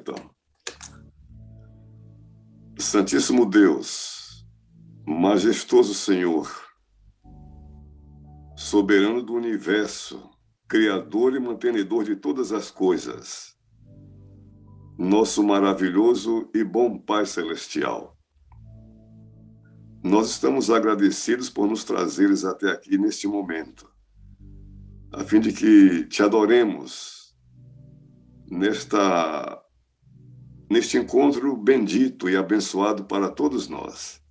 Então, Santíssimo Deus, majestoso Senhor, soberano do universo, criador e mantenedor de todas as coisas, nosso maravilhoso e bom Pai Celestial, nós estamos agradecidos por nos trazeres até aqui neste momento, a fim de que te adoremos neste encontro bendito e abençoado para todos nós.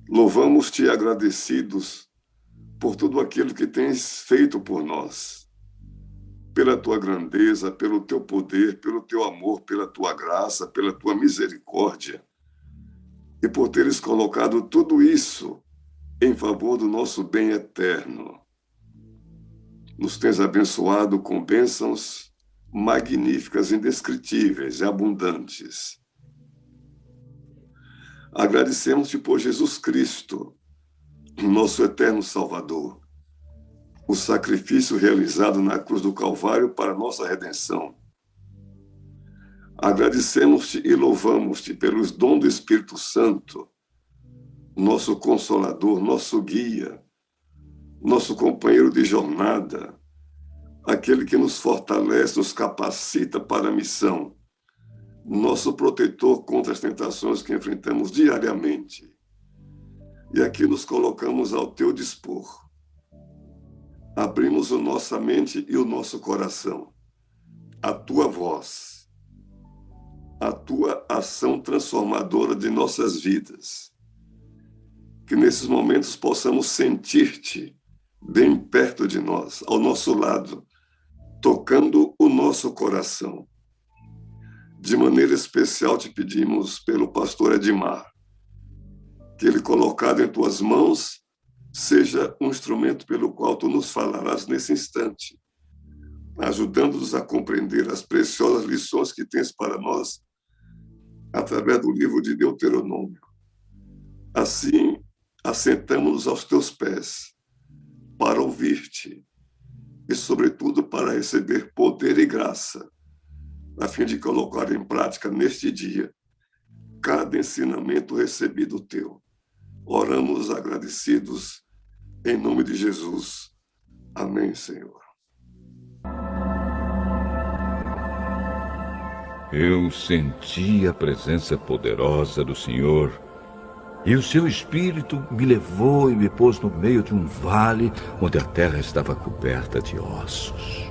Louvamos-te agradecidos por tudo aquilo que tens feito por nós, pela tua grandeza, pelo teu poder, pelo teu amor, pela tua graça, pela tua misericórdia, e por teres colocado tudo isso em favor do nosso bem eterno. Nos tens abençoado com bênçãos magníficas, indescritíveis e abundantes. Agradecemos-te por Jesus Cristo, nosso eterno Salvador, o sacrifício realizado na cruz do Calvário para nossa redenção. Agradecemos-te e louvamos-te pelos dons do Espírito Santo, nosso Consolador, nosso guia, nosso companheiro de jornada, aquele que nos fortalece, nos capacita para a missão, nosso protetor contra as tentações que enfrentamos diariamente. E aqui nos colocamos ao teu dispor. Abrimos a nossa mente e o nosso coração, a tua voz, a tua ação transformadora de nossas vidas. Que nesses momentos possamos sentir-te bem perto de nós, ao nosso lado, tocando o nosso coração. De maneira especial te pedimos pelo pastor Edmar, que ele, colocado em tuas mãos, seja um instrumento pelo qual tu nos falarás nesse instante, ajudando-nos a compreender as preciosas lições que tens para nós através do livro de Deuteronômio. Assim, assentamos-nos aos teus pés para ouvir-te e, sobretudo, para receber poder e graça, a fim de colocar em prática neste dia cada ensinamento recebido teu. Oramos agradecidos em nome de Jesus. Amém, Senhor. Eu senti a presença poderosa do Senhor, e o seu Espírito me levou e me pôs no meio de um vale onde a terra estava coberta de ossos.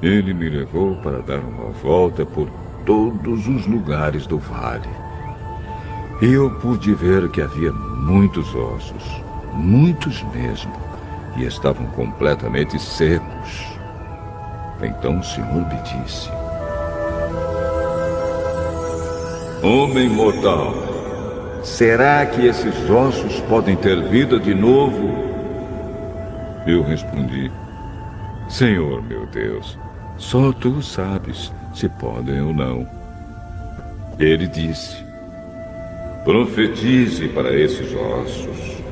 Ele me levou para dar uma volta por todos os lugares do vale. E eu pude ver que havia muitos ossos, muitos mesmo, e estavam completamente secos. Então o Senhor me disse: Homem mortal, será que esses ossos podem ter vida de novo? Eu respondi: Senhor meu Deus, só tu sabes se podem ou não. Ele disse: Profetize para esses ossos.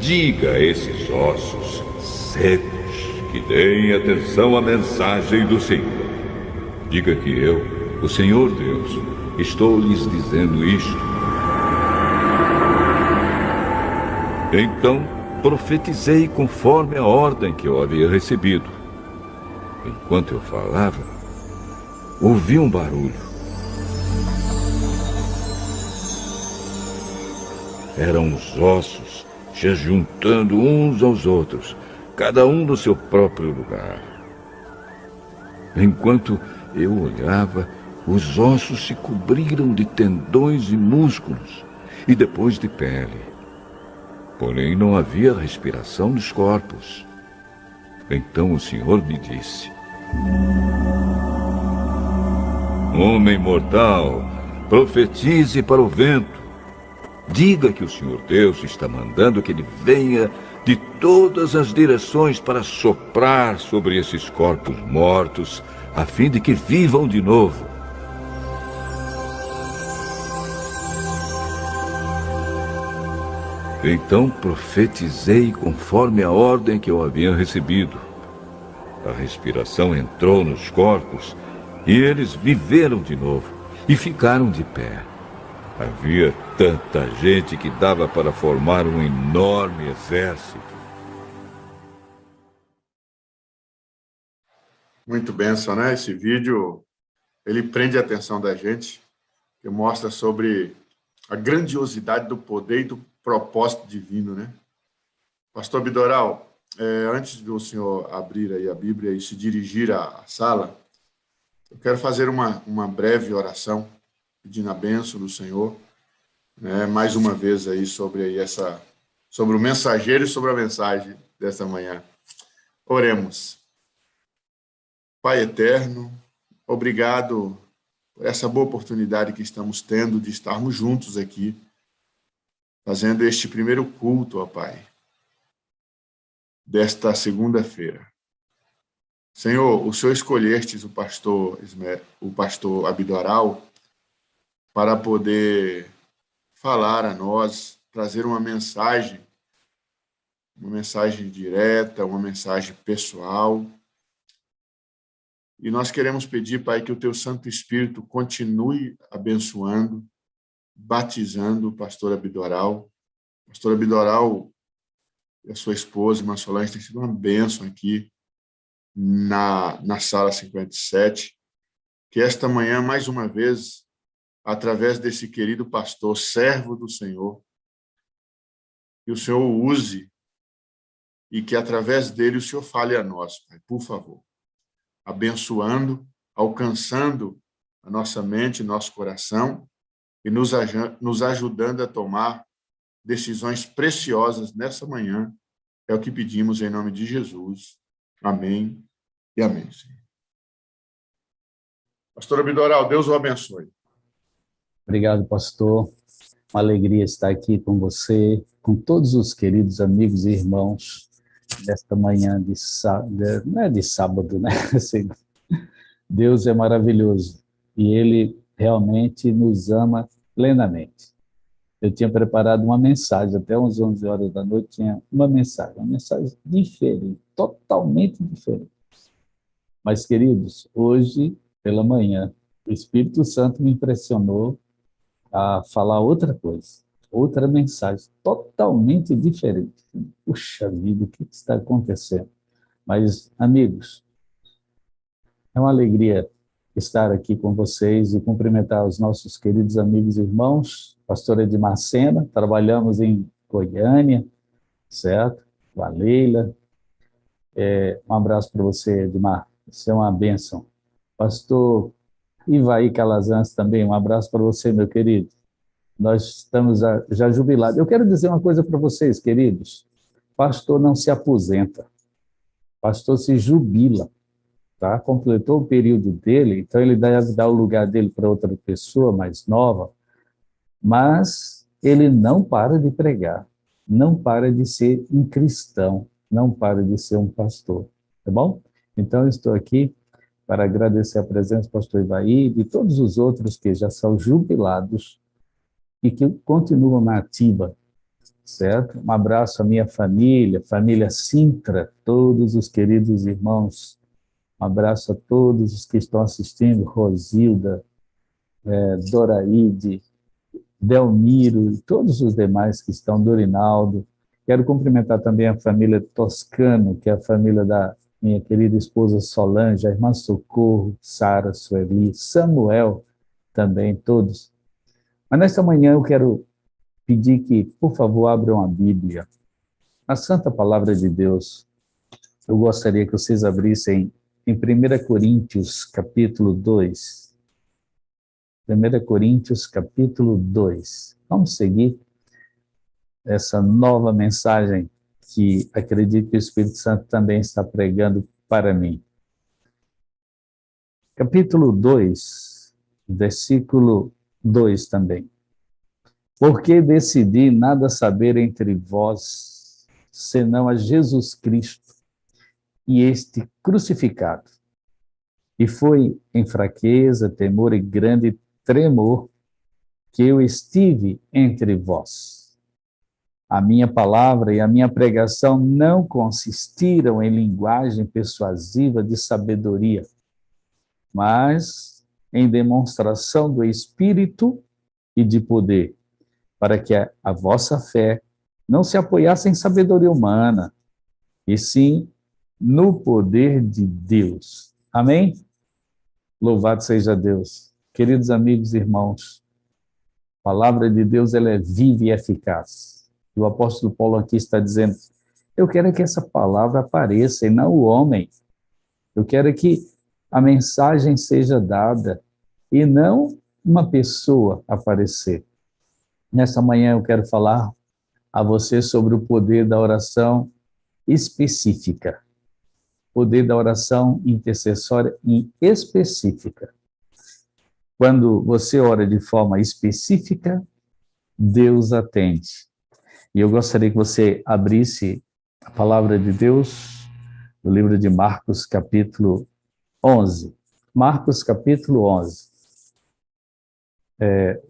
diga a esses ossos secos que deem atenção à mensagem do Senhor. Diga que eu, o Senhor Deus, estou lhes dizendo isto. Então profetizei conforme a ordem que eu havia recebido. Enquanto eu falava, ouvi um barulho. Eram os ossos se juntando uns aos outros, cada um no seu próprio lugar. Enquanto eu olhava, os ossos se cobriram de tendões e músculos, e depois de pele. Porém, não havia respiração nos corpos. Então o Senhor me disse: Homem mortal, profetize para o vento. Diga que o Senhor Deus está mandando que ele venha de todas as direções para soprar sobre esses corpos mortos, a fim de que vivam de novo. Então profetizei conforme a ordem que eu havia recebido. A respiração entrou nos corpos e eles viveram de novo e ficaram de pé. Havia tanta gente que dava para formar um enorme exército. Muito bênção, né? Esse vídeo, ele prende a atenção da gente, que mostra sobre a grandiosidade do poder e do propósito divino, né? Pastor Bidoral, antes do senhor abrir aí a Bíblia e se dirigir à sala, eu quero fazer uma breve oração, pedindo a bênção do Senhor, né, mais uma vez aí sobre o mensageiro e sobre a mensagem dessa manhã. Oremos. Pai eterno, obrigado por essa boa oportunidade que estamos tendo de estarmos juntos aqui, fazendo este primeiro culto, ó Pai, desta segunda-feira. Senhor, o Senhor escolhestes o pastor Abidoral para poder falar a nós, trazer uma mensagem direta, uma mensagem pessoal. E nós queremos pedir, Pai, que o Teu Santo Espírito continue abençoando, batizando o pastor Abidoral. O pastor Abidoral e a sua esposa, irmã Solange, tem sido uma bênção aqui na sala 57. Que esta manhã, mais uma vez, através desse querido pastor, servo do Senhor, que o Senhor o use e que através dele o Senhor fale a nós, Pai, por favor, abençoando, alcançando a nossa mente, nosso coração e nos ajudando a tomar decisões preciosas nessa manhã. É o que pedimos em nome de Jesus. Amém e amém, Senhor. Pastor Abidoral, Deus o abençoe. Obrigado, pastor. Uma alegria estar aqui com você, com todos os queridos amigos e irmãos desta manhã de sábado, não é de sábado, né? Assim, Deus é maravilhoso e Ele realmente nos ama plenamente. Eu tinha preparado uma mensagem, até às 11 horas da noite tinha uma mensagem diferente, totalmente diferente. Mas, queridos, hoje, pela manhã, o Espírito Santo me impressionou a falar outra coisa, outra mensagem, totalmente diferente. Puxa vida, o que está acontecendo? Mas, amigos, é uma alegria estar aqui com vocês e cumprimentar os nossos queridos amigos e irmãos. Pastor Edmar Sena, trabalhamos em Goiânia, certo? Com a Leila. Um abraço para você, Edmar. Isso é uma bênção. Pastor Ivaí Calazans também, um abraço para você, meu querido. Nós estamos já jubilados. Eu quero dizer uma coisa para vocês, queridos. Pastor não se aposenta. Pastor se jubila. Tá? Completou o período dele, então ele deve dar o lugar dele para outra pessoa mais nova, mas ele não para de pregar, não para de ser um cristão, não para de ser um pastor, tá bom? Então eu estou aqui para agradecer a presença do pastor Ivaí e de todos os outros que já são jubilados e que continuam na ativa, certo? Um abraço à minha família, família Sintra, todos os queridos irmãos. Um abraço a todos os que estão assistindo, Rosilda, Doraide, Delmiro e todos os demais que estão, Dorinaldo. Quero cumprimentar também a família Toscano, que é a família da minha querida esposa Solange, a irmã Socorro, Sara, Sueli, Samuel também, todos. Mas nesta manhã eu quero pedir que, por favor, abram a Bíblia, a Santa Palavra de Deus. Eu gostaria que vocês abrissem em 1 Coríntios, capítulo 2. 1 Coríntios, capítulo 2. Vamos seguir essa nova mensagem que acredito que o Espírito Santo também está pregando para mim. Capítulo 2, versículo 2 também. Porque decidi nada saber entre vós, senão a Jesus Cristo e este crucificado. E foi em fraqueza, temor e grande tremor que eu estive entre vós. A minha palavra e a minha pregação não consistiram em linguagem persuasiva de sabedoria, mas em demonstração do Espírito e de poder, para que a vossa fé não se apoiasse em sabedoria humana, e sim no poder de Deus. Amém? Louvado seja Deus. Queridos amigos e irmãos, a palavra de Deus ela é viva e eficaz. E o apóstolo Paulo aqui está dizendo, eu quero que essa palavra apareça e não o homem. Eu quero que a mensagem seja dada e não uma pessoa aparecer. Nessa manhã eu quero falar a você sobre o poder da oração específica. Poder da oração intercessória e específica. Quando você ora de forma específica, Deus atende. E eu gostaria que você abrisse a palavra de Deus no livro de Marcos, capítulo 11. Marcos, capítulo 11.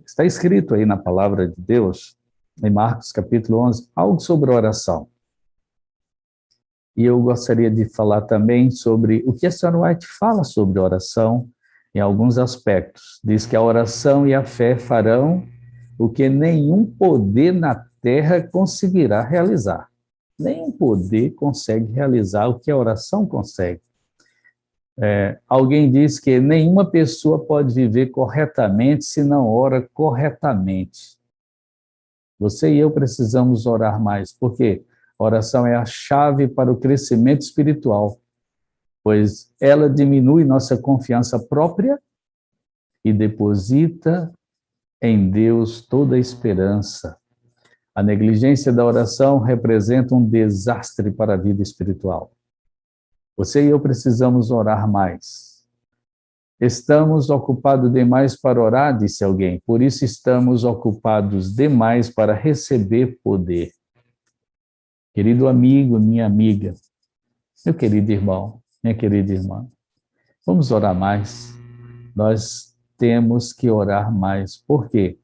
Está escrito aí na palavra de Deus, em Marcos, capítulo 11, algo sobre oração. E eu gostaria de falar também sobre o que a senhora White fala sobre oração em alguns aspectos. Diz que a oração e a fé farão o que nenhum poder na terra conseguirá realizar. Nenhum poder consegue realizar o que a oração consegue. Alguém diz que nenhuma pessoa pode viver corretamente se não ora corretamente. Você e eu precisamos orar mais, porque a oração é a chave para o crescimento espiritual, pois ela diminui nossa confiança própria e deposita em Deus toda a esperança. A negligência da oração representa um desastre para a vida espiritual. Você e eu precisamos orar mais. Estamos ocupados demais para orar, disse alguém, por isso estamos ocupados demais para receber poder. Querido amigo, minha amiga, meu querido irmão, minha querida irmã, vamos orar mais. Nós temos que orar mais. Por quê?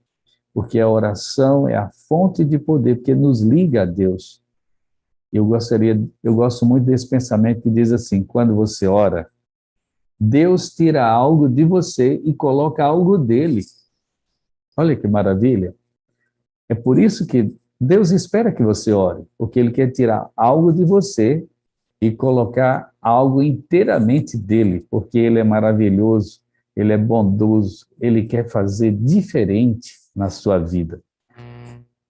Porque a oração é a fonte de poder, porque nos liga a Deus. Eu gosto muito desse pensamento que diz assim, quando você ora, Deus tira algo de você e coloca algo dele. Olha que maravilha. É por isso que Deus espera que você ore, porque Ele quer tirar algo de você e colocar algo inteiramente dele, porque Ele é maravilhoso, Ele é bondoso, Ele quer fazer diferente na sua vida.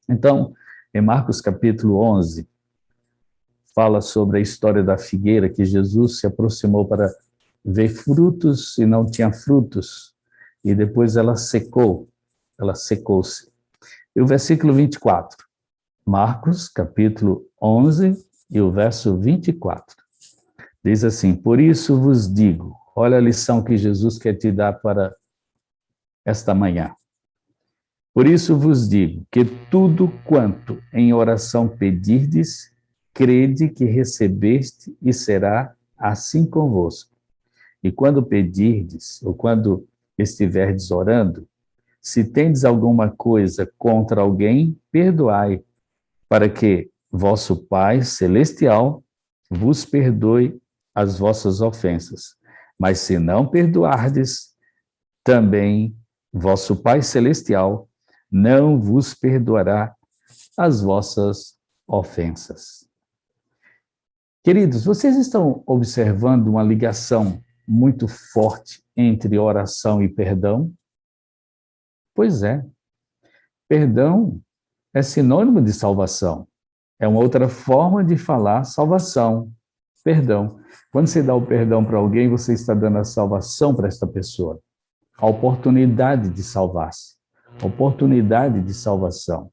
Então, em Marcos capítulo 11, fala sobre a história da figueira, que Jesus se aproximou para ver frutos e não tinha frutos, e depois ela secou-se. E o versículo 24, Marcos, capítulo 11, e o verso 24, diz assim, por isso vos digo, olha a lição que Jesus quer te dar para esta manhã. Por isso vos digo, que tudo quanto em oração pedirdes, crede que recebeste e será assim convosco. E quando pedirdes, ou quando estiverdes orando, se tendes alguma coisa contra alguém, perdoai, para que vosso Pai celestial vos perdoe as vossas ofensas. Mas se não perdoardes, também vosso Pai celestial não vos perdoará as vossas ofensas. Queridos, vocês estão observando uma ligação muito forte entre oração e perdão? Pois é. Perdão é sinônimo de salvação. É uma outra forma de falar salvação, perdão. Quando você dá o perdão para alguém, você está dando a salvação para esta pessoa. A oportunidade de salvar-se. A oportunidade de salvação.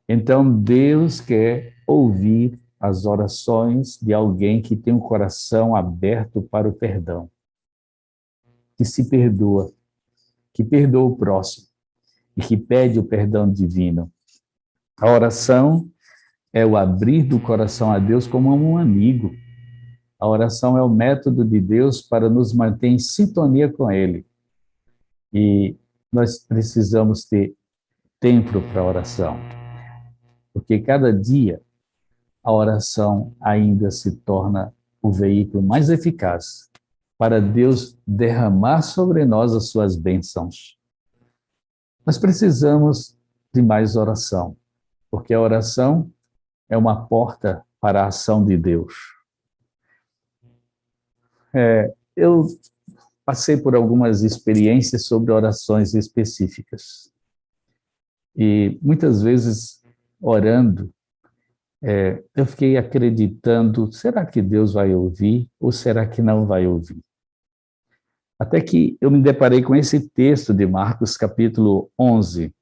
Então, Deus quer ouvir as orações de alguém que tem um coração aberto para o perdão. Que se perdoa. Que perdoa o próximo. E que pede o perdão divino. A oração é o abrir do coração a Deus como a um amigo. A oração é o método de Deus para nos manter em sintonia com Ele. E nós precisamos ter tempo para a oração. Porque cada dia a oração ainda se torna o veículo mais eficaz para Deus derramar sobre nós as suas bênçãos. Nós precisamos de mais oração, porque a oração é uma porta para a ação de Deus. Eu passei por algumas experiências sobre orações específicas. E muitas vezes, orando, eu fiquei acreditando, será que Deus vai ouvir ou será que não vai ouvir? Até que eu me deparei com esse texto de Marcos, capítulo 11,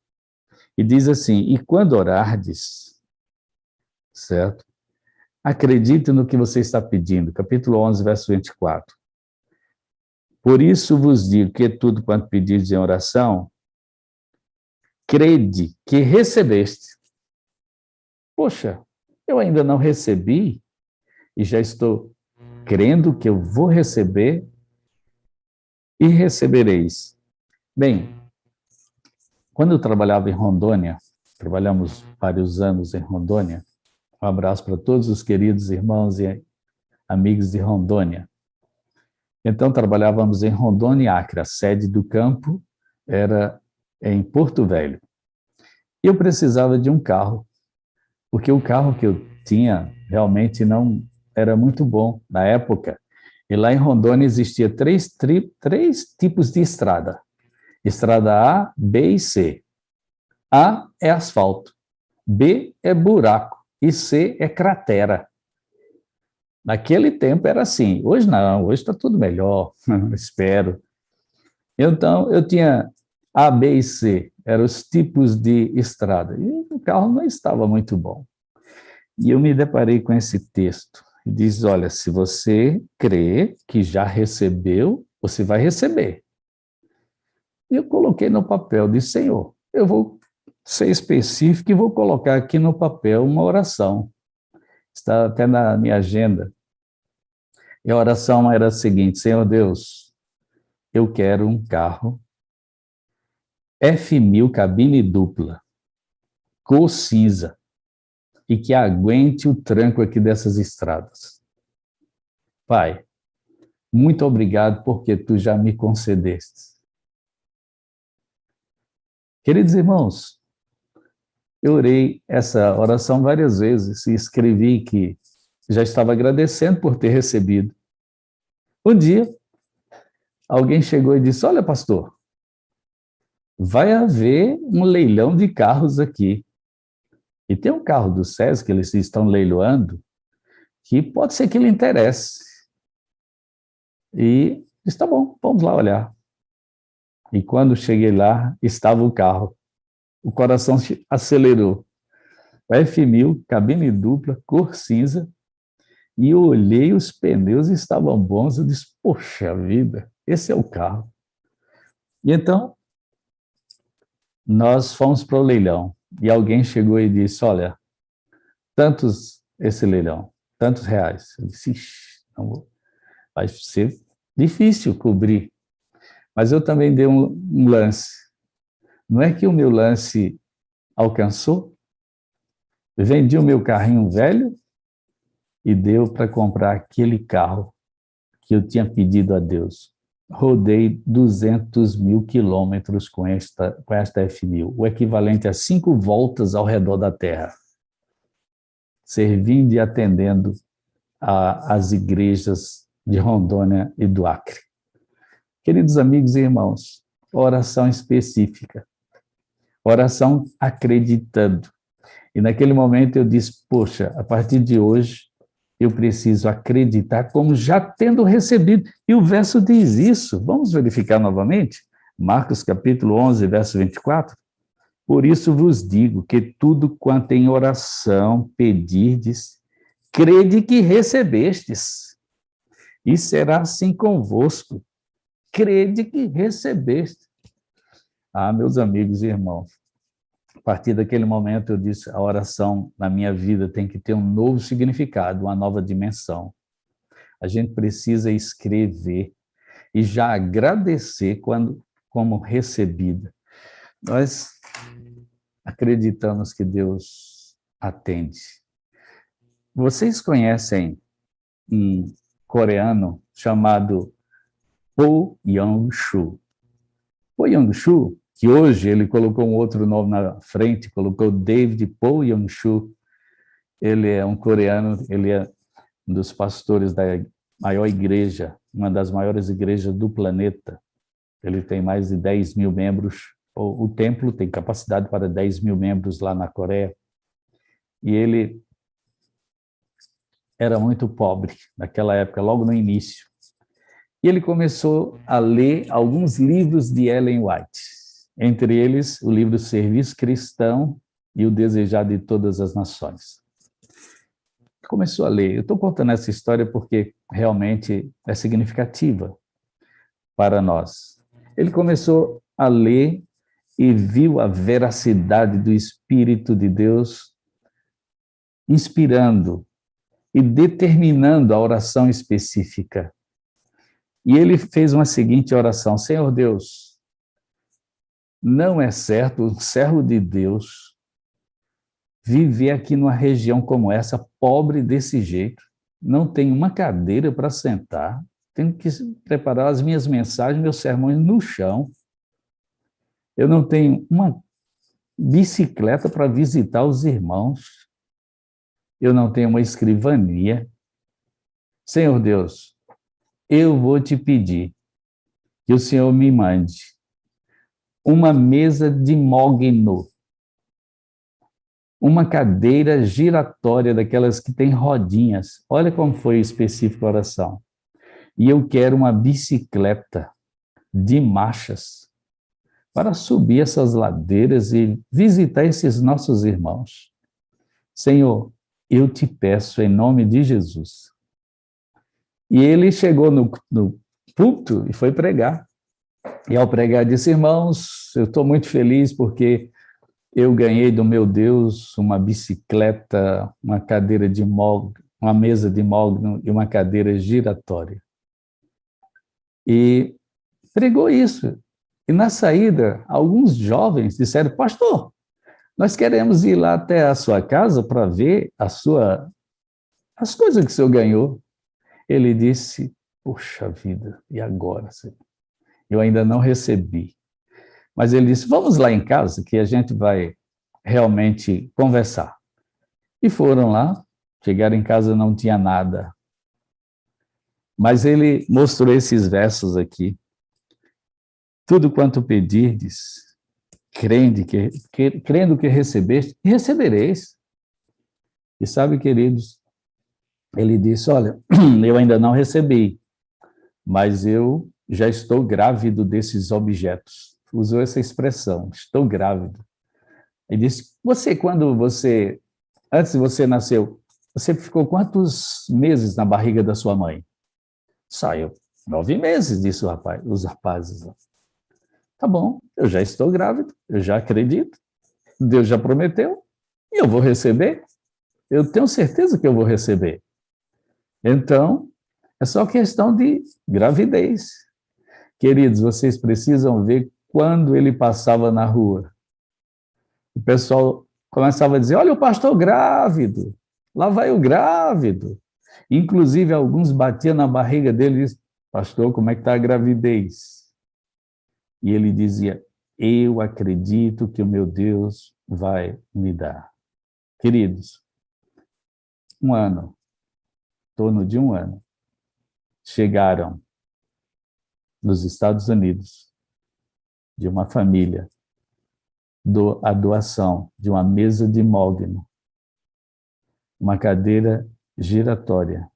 e diz assim, e quando orardes, certo? Acredite no que você está pedindo, capítulo 11, verso 24. Por isso vos digo que tudo quanto pedirdes em oração, crede que recebeste. Poxa, eu ainda não recebi e já estou crendo que eu vou receber e recebereis. Bem, quando eu trabalhava em Rondônia, trabalhamos vários anos em Rondônia, um abraço para todos os queridos irmãos e amigos de Rondônia. Então, trabalhávamos em Rondônia e Acre, a sede do campo era em Porto Velho. E eu precisava de um carro, porque o carro que eu tinha realmente não era muito bom na época. E lá em Rondônia existia três tipos de estrada. Estrada A, B e C. A é asfalto, B é buraco e C é cratera. Naquele tempo era assim, hoje não, hoje está tudo melhor, espero. Então, eu tinha A, B e C, eram os tipos de estrada, e o carro não estava muito bom. E eu me deparei com esse texto, e diz, olha, se você crê que já recebeu, você vai receber. E eu coloquei no papel, disse, Senhor, eu vou ser específico e vou colocar aqui no papel uma oração. Está até na minha agenda. E a oração era a seguinte, Senhor Deus, eu quero um carro F1000 cabine dupla, cor cinza, e que aguente o tranco aqui dessas estradas. Pai, muito obrigado porque tu já me concedeste. Queridos irmãos, eu orei essa oração várias vezes e escrevi que já estava agradecendo por ter recebido. Um dia, alguém chegou e disse, olha, pastor, vai haver um leilão de carros aqui. E tem um carro do SESC que eles estão leiloando, que pode ser que lhe interesse. E disse, tá bom, vamos lá olhar. E quando cheguei lá, estava o carro. O coração acelerou. F1000, cabine dupla, cor cinza. E eu olhei, os pneus estavam bons. Eu disse, poxa vida, esse é o carro. E então, nós fomos para o leilão. E alguém chegou e disse, olha, tantos esse leilão, tantos reais. Eu disse, não, vai ser difícil cobrir. Mas eu também dei um lance. Não é que o meu lance alcançou? Vendi o meu carrinho velho e deu para comprar aquele carro que eu tinha pedido a Deus. Rodei 200 mil quilômetros com esta F1000, o equivalente a 5 voltas ao redor da Terra, servindo e atendendo às igrejas de Rondônia e do Acre. Queridos amigos e irmãos, oração específica, oração acreditando. E naquele momento eu disse, poxa, a partir de hoje eu preciso acreditar como já tendo recebido. E o verso diz isso. Vamos verificar novamente? Marcos capítulo 11, verso 24. Por isso vos digo que tudo quanto em oração pedirdes, crede que recebestes, e será assim convosco. Crede que recebeste. Ah, meus amigos e irmãos, a partir daquele momento eu disse, a oração na minha vida tem que ter um novo significado, uma nova dimensão. A gente precisa escrever e já agradecer como recebida. Nós acreditamos que Deus atende. Vocês conhecem um coreano chamado Po Young-soo? Po Young-soo, que hoje ele colocou um outro nome na frente, colocou David Po Young-soo. Ele é um coreano, ele é um dos pastores da maior igreja, uma das maiores igrejas do planeta. Ele tem mais de 10 mil membros. O templo tem capacidade para 10 mil membros lá na Coreia. E ele era muito pobre naquela época, logo no início. E ele começou a ler alguns livros de Ellen White, entre eles o livro Serviço Cristão e o Desejado de Todas as Nações. Começou a ler. Eu estou contando essa história porque realmente é significativa para nós. Ele começou a ler e viu a veracidade do Espírito de Deus inspirando e determinando a oração específica. E ele fez uma seguinte oração: Senhor Deus, não é certo um servo de Deus viver aqui numa região como essa, pobre desse jeito, não tem uma cadeira para sentar, tenho que preparar as minhas mensagens, meus sermões no chão, eu não tenho uma bicicleta para visitar os irmãos, eu não tenho uma escrivania. Senhor Deus, eu vou te pedir que o Senhor me mande uma mesa de mogno, uma cadeira giratória daquelas que tem rodinhas. Olha como foi específica a oração. E eu quero uma bicicleta de marchas para subir essas ladeiras e visitar esses nossos irmãos. Senhor, eu te peço em nome de Jesus. E ele chegou no púlpito e foi pregar. E ao pregar disse, irmãos, eu estou muito feliz porque eu ganhei do meu Deus uma bicicleta, uma cadeira de mogno, uma mesa de mogno e uma cadeira giratória. E pregou isso. E na saída, alguns jovens disseram, pastor, nós queremos ir lá até a sua casa para ver as coisas que o senhor ganhou. Ele disse, poxa vida, e agora, Senhor? Eu ainda não recebi. Mas ele disse, vamos lá em casa que a gente vai realmente conversar. E foram lá, chegaram em casa, não tinha nada. Mas ele mostrou esses versos aqui. Tudo quanto pedirdes, crendo que recebeste, recebereis. E sabe, queridos, ele disse, olha, eu ainda não recebi, mas eu já estou grávido desses objetos. Usou essa expressão, estou grávido. Ele disse, antes de você nasceu, você ficou quantos meses na barriga da sua mãe? Saiu 9 meses, disse os rapazes. Tá bom, eu já estou grávido, eu já acredito, Deus já prometeu, e eu vou receber. Eu tenho certeza que eu vou receber. Então, é só questão de gravidez. Queridos, vocês precisam ver quando ele passava na rua. O pessoal Começava a dizer, olha o pastor grávido, lá vai o grávido. Inclusive, alguns batiam na barriga dele e diziam, pastor, como é que está a gravidez? E ele dizia, eu acredito que o meu Deus vai me dar. Queridos, um ano, em torno de um ano, chegaram nos Estados Unidos de uma família a doação de uma mesa de mogno, uma cadeira giratória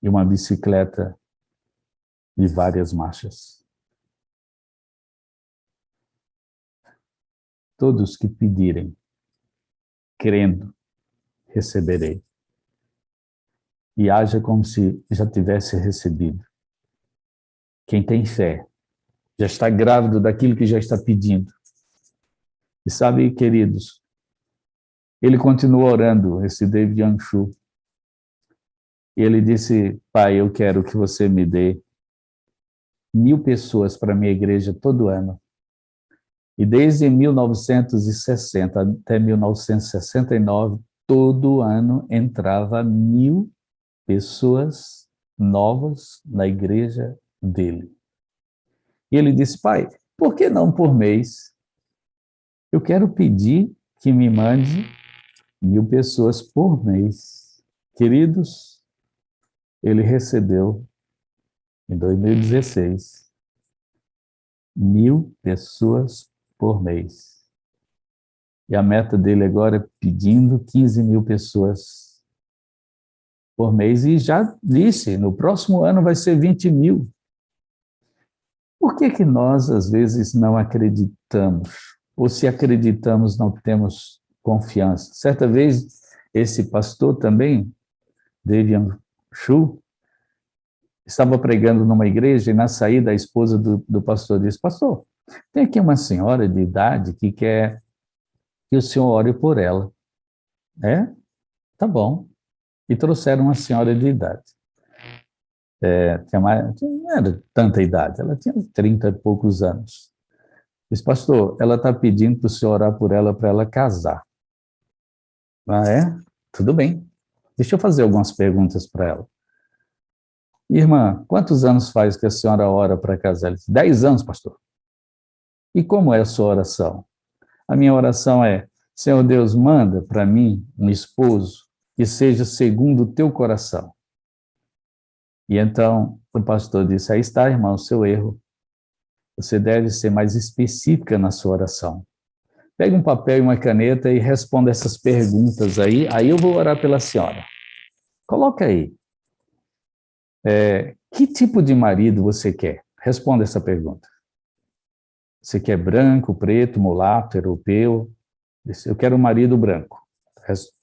e uma bicicleta de várias marchas. Todos que pedirem, crendo, receberei. E haja como se já tivesse recebido. Quem tem fé já está grávido daquilo que já está pedindo. E sabe, queridos, ele continuou orando, esse David Yanshu. E ele disse, pai, eu quero que você me dê 1.000 pessoas para a minha igreja todo ano. E desde 1960 até 1969, todo ano entrava 1.000 pessoas novas na igreja dele. E ele disse, pai, por que não por mês? Eu quero pedir que me mande 1.000 pessoas por mês. Queridos, ele recebeu, em 2016, 1.000 pessoas por mês. E a meta dele agora é pedindo 15.000 pessoas por mês. E já disse, no próximo ano vai ser 20.000. Por que nós, às vezes, não acreditamos? Ou se acreditamos, não temos confiança? Certa vez, esse pastor também, David Shu, estava pregando numa igreja e na saída a esposa do pastor disse, pastor, tem aqui uma senhora de idade que quer que o senhor ore por ela. É? Tá bom. E trouxeram uma senhora de idade. Não era tanta idade, ela tinha 30 e poucos anos. Disse, pastor, ela está pedindo para o senhor orar por ela para ela casar. Ah, é? Tudo bem. Deixa eu fazer algumas perguntas para ela. Irmã, quantos anos faz que a senhora ora para casar? Ela disse, 10 anos, pastor. E como é a sua oração? A minha oração é, Senhor Deus, manda para mim um esposo que seja segundo o teu coração. E então o pastor disse, aí está, irmão, o seu erro. Você deve ser mais específica na sua oração. Pega um papel e uma caneta e responda essas perguntas aí eu vou orar pela senhora. Coloca aí. Que tipo de marido você quer? Responda essa pergunta. Você quer branco, preto, mulato, europeu? Eu quero um marido branco.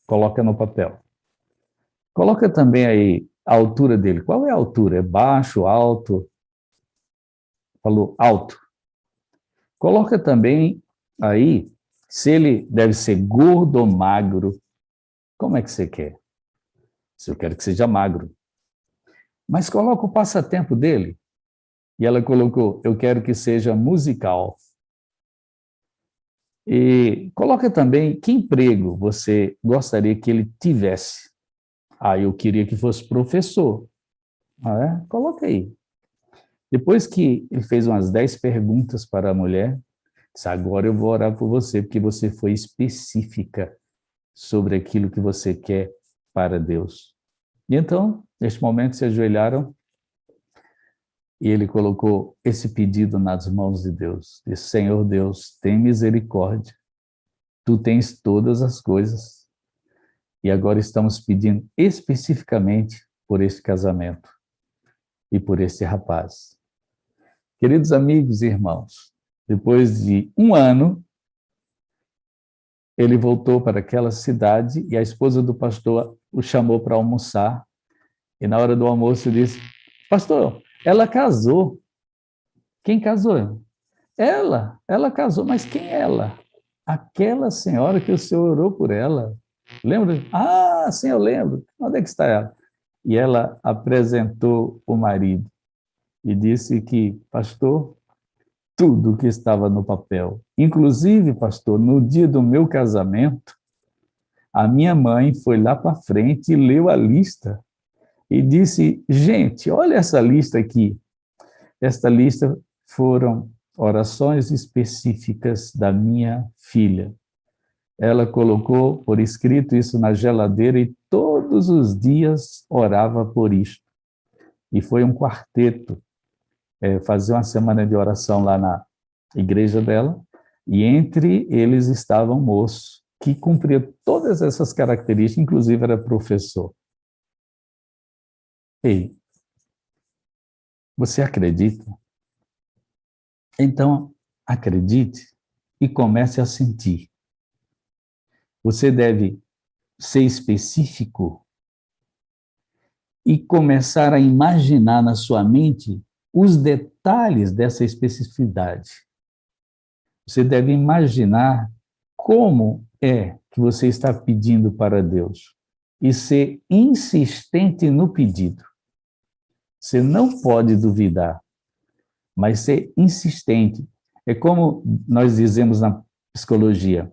Coloca no papel. Coloca também aí a altura dele. Qual é a altura? É baixo, alto? Falou alto. Coloca também aí se ele deve ser gordo ou magro. Como é que você quer? Se eu quero que seja magro. Mas coloca o passatempo dele. E ela colocou, eu quero que seja musical. E coloca também que emprego você gostaria que ele tivesse. Eu queria que fosse professor. Coloca aí. Depois que ele fez umas 10 perguntas para a mulher, disse, agora eu vou orar por você, porque você foi específica sobre aquilo que você quer para Deus. E então, neste momento, se ajoelharam e ele colocou esse pedido nas mãos de Deus. Disse, Senhor Deus, tem misericórdia. Tu tens todas as coisas. E agora estamos pedindo especificamente por este casamento e por este rapaz. Queridos amigos e irmãos, depois de um ano, ele voltou para aquela cidade e a esposa do pastor o chamou para almoçar. E na hora do almoço disse, pastor, ela casou. Quem casou? Ela casou, mas quem é ela? Aquela senhora que o senhor orou por ela. Lembra? Sim, eu lembro. Onde é que está ela? E ela apresentou o marido e disse que, pastor, tudo o que estava no papel. Inclusive, pastor, no dia do meu casamento, a minha mãe foi lá para frente e leu a lista e disse: gente, olha essa lista aqui. Esta lista foram orações específicas da minha filha. Ela colocou por escrito isso na geladeira e todos os dias orava por isto. E foi um quarteto, fazer uma semana de oração lá na igreja dela, e entre eles estava um moço que cumpria todas essas características, inclusive era professor. Ei, você acredita? Então, acredite e comece a sentir. Você deve ser específico e começar a imaginar na sua mente os detalhes dessa especificidade. Você deve imaginar como é que você está pedindo para Deus e ser insistente no pedido. Você não pode duvidar, mas ser insistente. É como nós dizemos na psicologia,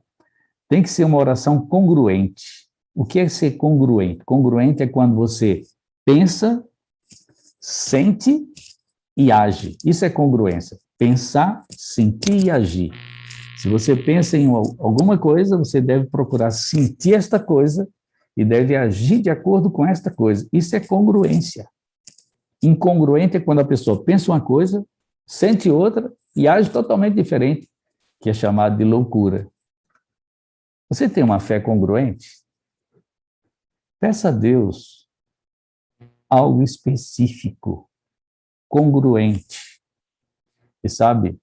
tem que ser uma oração congruente. O que é ser congruente? Congruente é quando você pensa, sente e age. Isso é congruência. Pensar, sentir e agir. Se você pensa em alguma coisa, você deve procurar sentir esta coisa e deve agir de acordo com esta coisa. Isso é congruência. Incongruente é quando a pessoa pensa uma coisa, sente outra e age totalmente diferente, que é chamado de loucura. Você tem uma fé congruente? Peça a Deus algo específico, congruente. E sabe,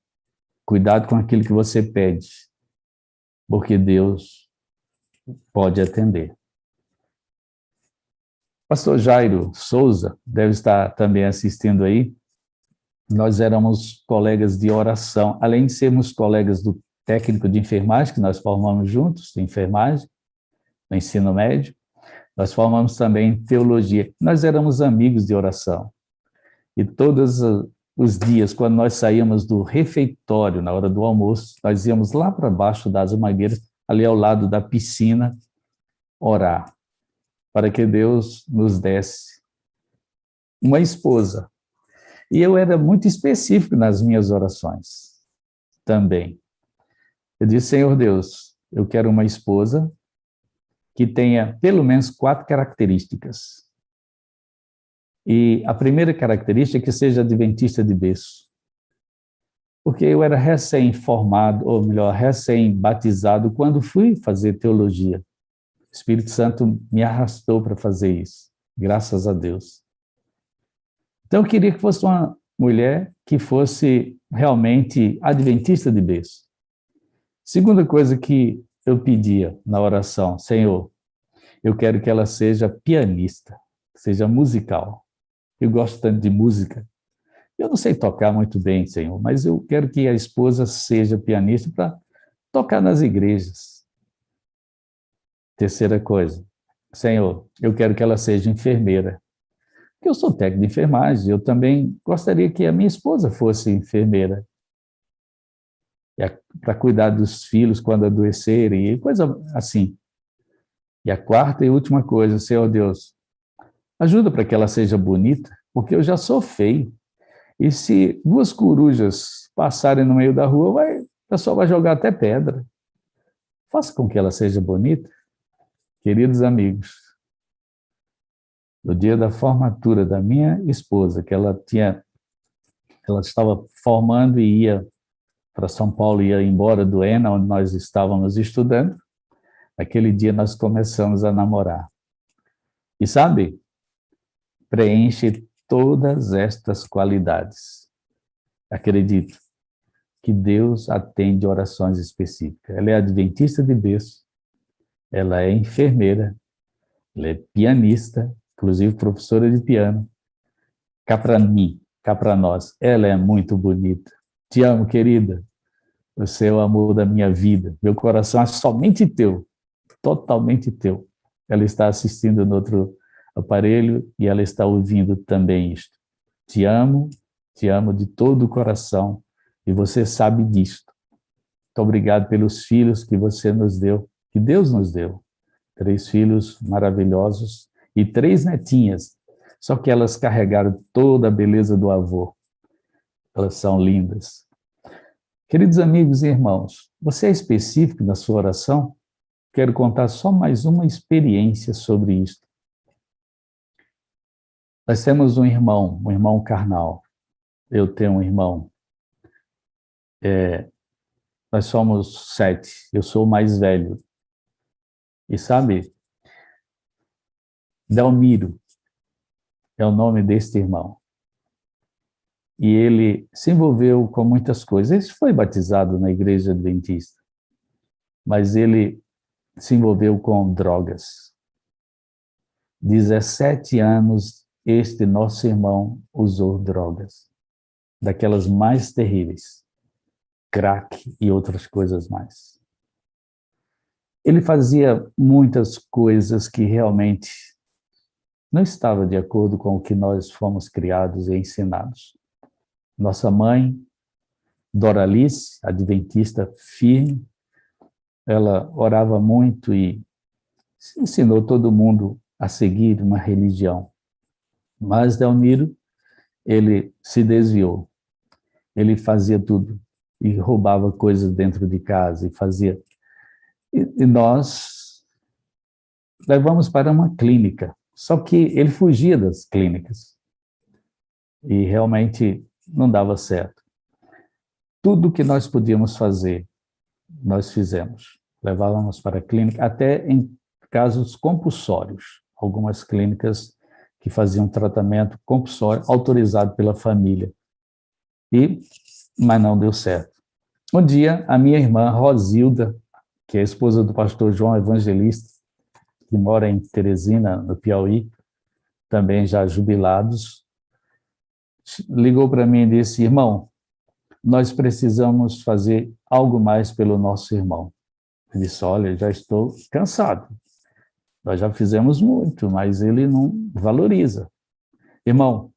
cuidado com aquilo que você pede, porque Deus pode atender. Pastor Jairo Souza deve estar também assistindo aí. Nós éramos colegas de oração, além de sermos colegas do técnico de enfermagem, que nós formamos juntos, de enfermagem, no ensino médio, nós formamos também teologia. Nós éramos amigos de oração. E todos os dias, quando nós saíamos do refeitório, na hora do almoço, nós íamos lá para baixo das mangueiras, ali ao lado da piscina, orar, para que Deus nos desse uma esposa. E eu era muito específico nas minhas orações também. Eu disse: Senhor Deus, eu quero uma esposa que tenha pelo menos 4 características. E a primeira característica é que seja adventista de berço. Porque eu era recém-formado, ou melhor, recém-batizado, quando fui fazer teologia. O Espírito Santo me arrastou para fazer isso, graças a Deus. Então, eu queria que fosse uma mulher que fosse realmente adventista de berço. Segunda coisa que eu pedia na oração: Senhor, eu quero que ela seja pianista, seja musical. Eu gosto tanto de música. Eu não sei tocar muito bem, Senhor, mas eu quero que a esposa seja pianista para tocar nas igrejas. Terceira coisa: Senhor, eu quero que ela seja enfermeira. Porque eu sou técnico de enfermagem, eu também gostaria que a minha esposa fosse enfermeira. Para cuidar dos filhos quando adoecerem, e coisa assim. E a quarta e última coisa: Senhor Deus, ajuda para que ela seja bonita, porque eu já sou feio. E se 2 corujas passarem no meio da rua, o pessoal vai jogar até pedra. Faça com que ela seja bonita. Queridos amigos, no dia da formatura da minha esposa, que ela estava formando e ia para São Paulo, ia embora do ENA, onde nós estávamos estudando, aquele dia nós começamos a namorar. E sabe, preenche todas estas qualidades. Acredito que Deus atende orações específicas. Ela é adventista de berço, ela é enfermeira, ela é pianista, inclusive professora de piano. Cá para mim, cá para nós, ela é muito bonita. Te amo, querida. Você é o amor da minha vida. Meu coração é somente teu, totalmente teu. Ela está assistindo no outro aparelho e ela está ouvindo também isto. Te amo de todo o coração E você sabe disso. Muito obrigado pelos filhos que você nos deu, que Deus nos deu. 3 filhos maravilhosos e 3 netinhas. Só que elas carregaram toda a beleza do avô. Elas são lindas. Queridos amigos e irmãos, você é específico na sua oração? Quero contar só mais uma experiência sobre isso. Nós temos um irmão carnal. Eu tenho um irmão. Nós somos 7. Eu sou o mais velho. E sabe, Delmiro é o nome deste irmão. E ele se envolveu com muitas coisas. Ele foi batizado na igreja adventista, mas ele se envolveu com drogas. 17 anos este nosso irmão usou drogas, daquelas mais terríveis, crack e outras coisas mais. Ele fazia muitas coisas que realmente não estavam de acordo com o que nós fomos criados e ensinados. Nossa mãe, Doralice, adventista firme, ela orava muito e ensinou todo mundo a seguir uma religião. Mas Delmiro, ele se desviou. Ele fazia tudo e roubava coisas dentro de casa e fazia. E nós levamos para uma clínica. Só que ele fugia das clínicas. E realmente não dava certo. Tudo que nós podíamos fazer, nós fizemos. Levávamos para a clínica, até em casos compulsórios. Algumas clínicas que faziam tratamento compulsório, autorizado pela família. Mas não deu certo. Um dia, a minha irmã Rosilda, que é a esposa do pastor João Evangelista, que mora em Teresina, no Piauí, também já jubilados, ligou para mim e disse: irmão, nós precisamos fazer algo mais pelo nosso irmão. Eu disse: olha, já estou cansado. Nós já fizemos muito, mas ele não valoriza. Irmão,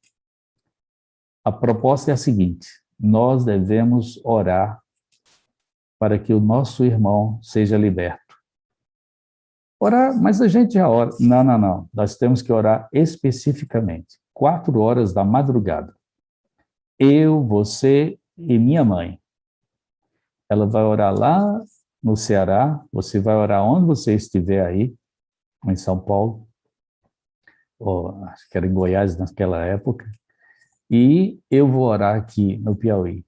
a proposta é a seguinte: nós devemos orar para que o nosso irmão seja liberto. Orar, mas a gente já ora. Não. Nós temos que orar especificamente. 4 horas da madrugada. Eu, você e minha mãe. Ela vai orar lá no Ceará, você vai orar onde você estiver aí, em São Paulo, ou acho que era em Goiás naquela época, e eu vou orar aqui no Piauí,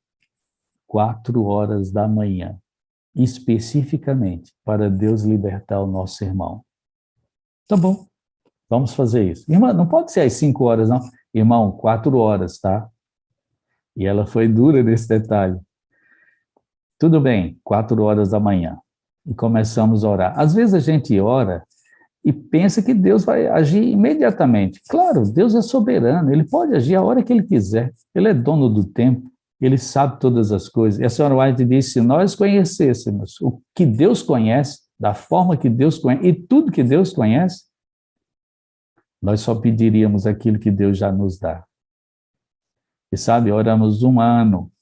4 horas da manhã, especificamente para Deus libertar o nosso irmão. Tá bom, vamos fazer isso. Irmã, não pode ser às 5 horas, não. Irmão, 4 horas, tá? E ela foi dura nesse detalhe. Tudo bem, 4 horas da manhã. E começamos a orar. Às vezes a gente ora e pensa que Deus vai agir imediatamente. Claro, Deus é soberano, Ele pode agir a hora que Ele quiser. Ele é dono do tempo, Ele sabe todas as coisas. E a senhora White disse: se nós conhecêssemos o que Deus conhece, da forma que Deus conhece, e tudo que Deus conhece, nós só pediríamos aquilo que Deus já nos dá. E sabe, oramos 1 ano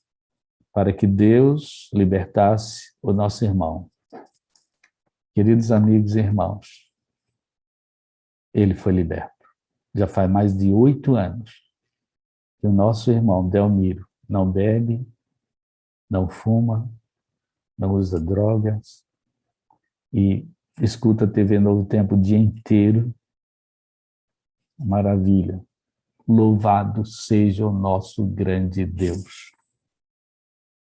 para que Deus libertasse o nosso irmão. Queridos amigos e irmãos, ele foi liberto. Já faz mais de 8 anos que o nosso irmão Delmiro não bebe, não fuma, não usa drogas e escuta TV Novo Tempo o dia inteiro. Maravilha. Louvado seja o nosso grande Deus.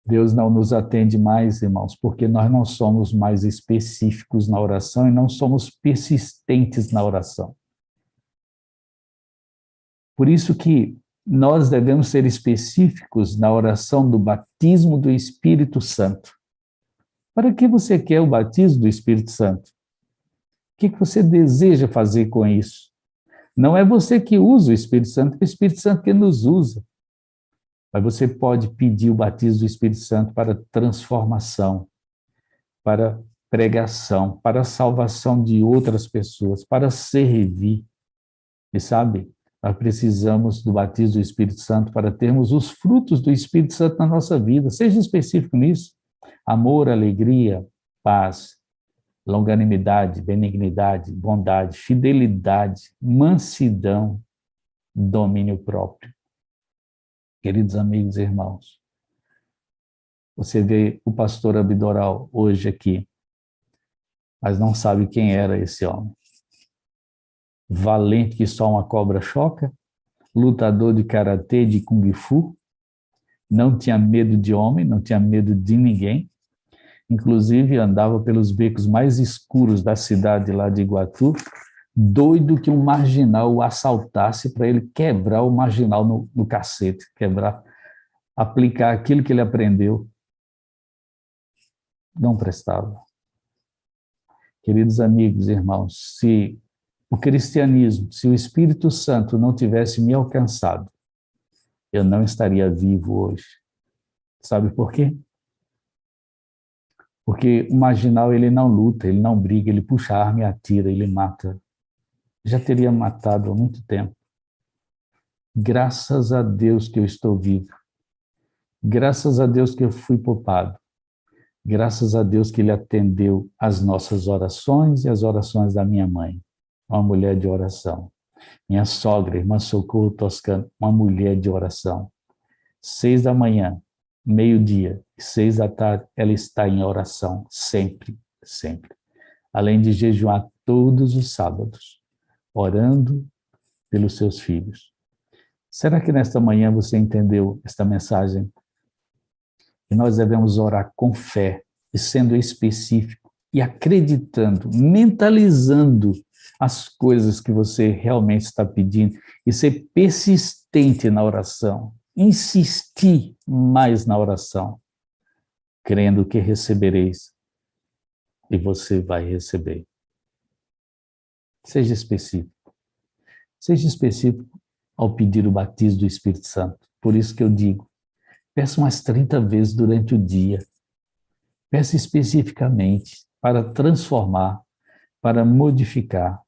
Deus não nos atende mais, irmãos, porque nós não somos mais específicos na oração e não somos persistentes na oração. Por isso que nós devemos ser específicos na oração do batismo do Espírito Santo. Para que você quer o batismo do Espírito Santo? O que você deseja fazer com isso? Não é você que usa o Espírito Santo, é o Espírito Santo que nos usa. Mas você pode pedir o batismo do Espírito Santo para transformação, para pregação, para salvação de outras pessoas, para servir. E sabe, Nós precisamos do batismo do Espírito Santo para termos os frutos do Espírito Santo na nossa vida. Seja específico nisso. Amor, alegria, paz, longanimidade, benignidade, bondade, fidelidade, mansidão, domínio próprio. Queridos amigos e irmãos, você vê o pastor Abdoral hoje aqui, mas não sabe quem era esse homem. Valente que só uma cobra choca, lutador de karatê, de kung fu, não tinha medo de homem, não tinha medo de ninguém, inclusive andava pelos becos mais escuros da cidade lá de Iguatu, doido que um marginal o assaltasse para ele quebrar o marginal no cacete, aplicar aquilo que ele aprendeu. Não prestava. Queridos amigos e irmãos, se o cristianismo, se o Espírito Santo não tivesse me alcançado, eu não estaria vivo hoje. Sabe por quê? Porque o marginal, ele não luta, ele não briga, ele puxa a arma e atira, ele mata. Já teria matado há muito tempo. Graças a Deus que eu estou vivo. Graças a Deus que eu fui poupado. Graças a Deus que Ele atendeu as nossas orações e as orações da minha mãe, uma mulher de oração. Minha sogra, irmã Socorro Toscano, uma mulher de oração. 6 da manhã, meio-dia, 6 da tarde, ela está em oração, sempre, sempre. Além de jejuar todos os sábados, orando pelos seus filhos. Será que nesta manhã você entendeu esta mensagem? E nós devemos orar com fé, e sendo específico, e acreditando, mentalizando as coisas que você realmente está pedindo, e ser persistente na oração, insistir mais na oração, crendo que recebereis, e você vai receber. Seja específico. Seja específico ao pedir o batismo do Espírito Santo. Por isso que eu digo, peça umas 30 vezes durante o dia. Peça especificamente para transformar, para modificar.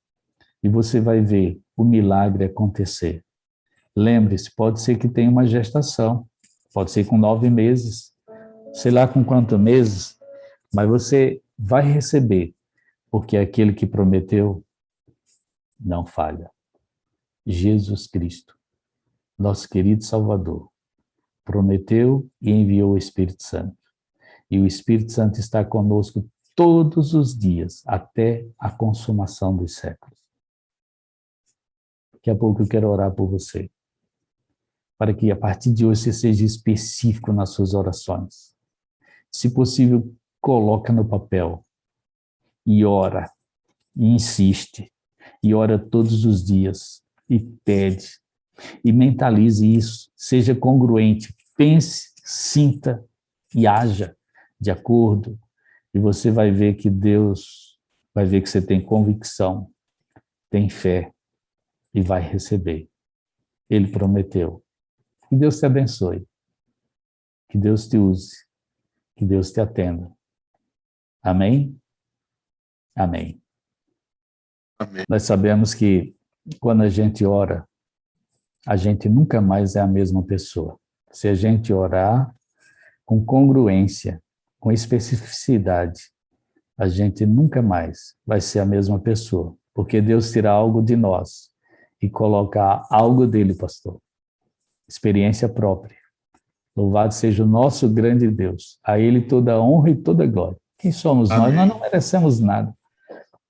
E você vai ver o milagre acontecer. Lembre-se, pode ser que tenha uma gestação. Pode ser com 9 meses. Sei lá com quantos meses. Mas você vai receber. Porque aquele que prometeu não falha. Jesus Cristo, nosso querido Salvador, prometeu e enviou o Espírito Santo. E o Espírito Santo está conosco todos os dias, até a consumação dos séculos. Daqui a pouco eu quero orar por você, para que a partir de hoje você seja específico nas suas orações. Se possível, coloca no papel e ora, e insiste, e ora todos os dias, e pede, e mentalize isso, seja congruente, pense, sinta e haja de acordo, e você vai ver que Deus vai ver que você tem convicção, tem fé, e vai receber. Ele prometeu. Que Deus te abençoe, que Deus te use, que Deus te atenda. Amém? Amém. Amém. Nós sabemos que quando a gente ora, a gente nunca mais é a mesma pessoa. Se a gente orar com congruência, com especificidade, a gente nunca mais vai ser a mesma pessoa, porque Deus tira algo de nós e coloca algo dele, pastor. Experiência própria. Louvado seja o nosso grande Deus. A Ele toda a honra e toda a glória. Quem somos nós? Amém. Nós não merecemos nada.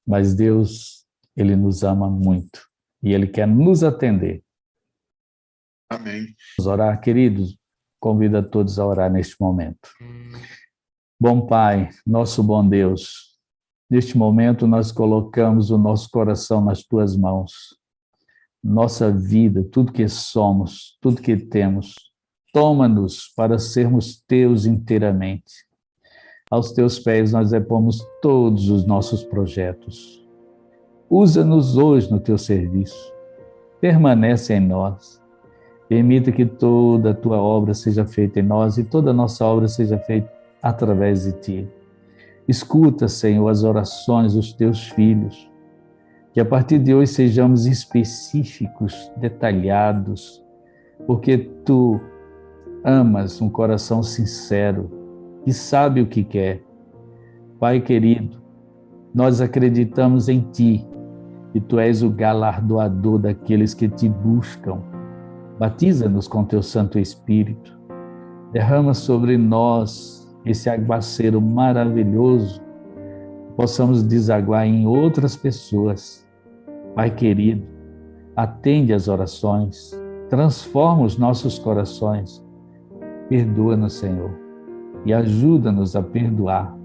Mas Deus, Ele nos ama muito. E Ele quer nos atender. Amém. Vamos orar, queridos? Convido a todos a orar neste momento. Bom Pai, nosso bom Deus, neste momento nós colocamos o nosso coração nas Tuas mãos. Nossa vida, tudo que somos, tudo que temos, toma-nos para sermos Teus inteiramente. Aos Teus pés nós depomos todos os nossos projetos. Usa-nos hoje no Teu serviço. Permanece em nós. Permita que toda a Tua obra seja feita em nós e toda a nossa obra seja feita através de Ti. Escuta, Senhor, as orações dos Teus filhos. Que a partir de hoje sejamos específicos, detalhados, porque Tu amas um coração sincero, que sabe o que quer. Pai querido, nós acreditamos em Ti, e Tu és o galardoador daqueles que Te buscam. Batiza-nos com Teu Santo Espírito. Derrama sobre nós esse aguaceiro maravilhoso, que possamos desaguar em outras pessoas. Pai querido, atende as orações, transforma os nossos corações. Perdoa-nos, Senhor, e ajuda-nos a perdoar,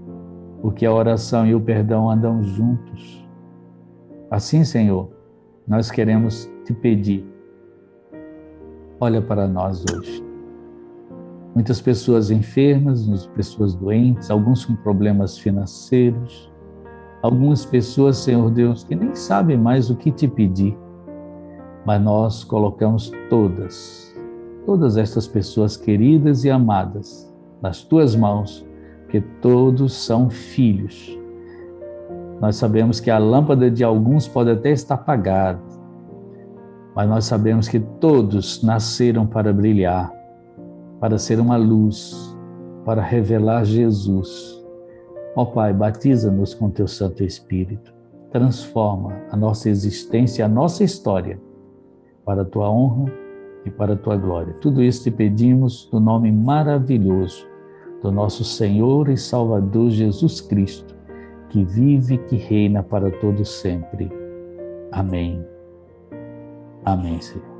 porque a oração e o perdão andam juntos. Assim, Senhor, nós queremos Te pedir, olha para nós hoje. Muitas pessoas enfermas, pessoas doentes, alguns com problemas financeiros, algumas pessoas, Senhor Deus, que nem sabem mais o que Te pedir, mas nós colocamos todas estas pessoas queridas e amadas nas Tuas mãos, porque todos são filhos. Nós sabemos que a lâmpada de alguns pode até estar apagada, mas nós sabemos que todos nasceram para brilhar, para ser uma luz, para revelar Jesus. Ó Pai, batiza-nos com Teu Santo Espírito, transforma a nossa existência, a nossa história, para a Tua honra e para a Tua glória. Tudo isso Te pedimos no nome maravilhoso do nosso Senhor e Salvador Jesus Cristo, que vive e que reina para todo sempre. Amém. Amém, Senhor.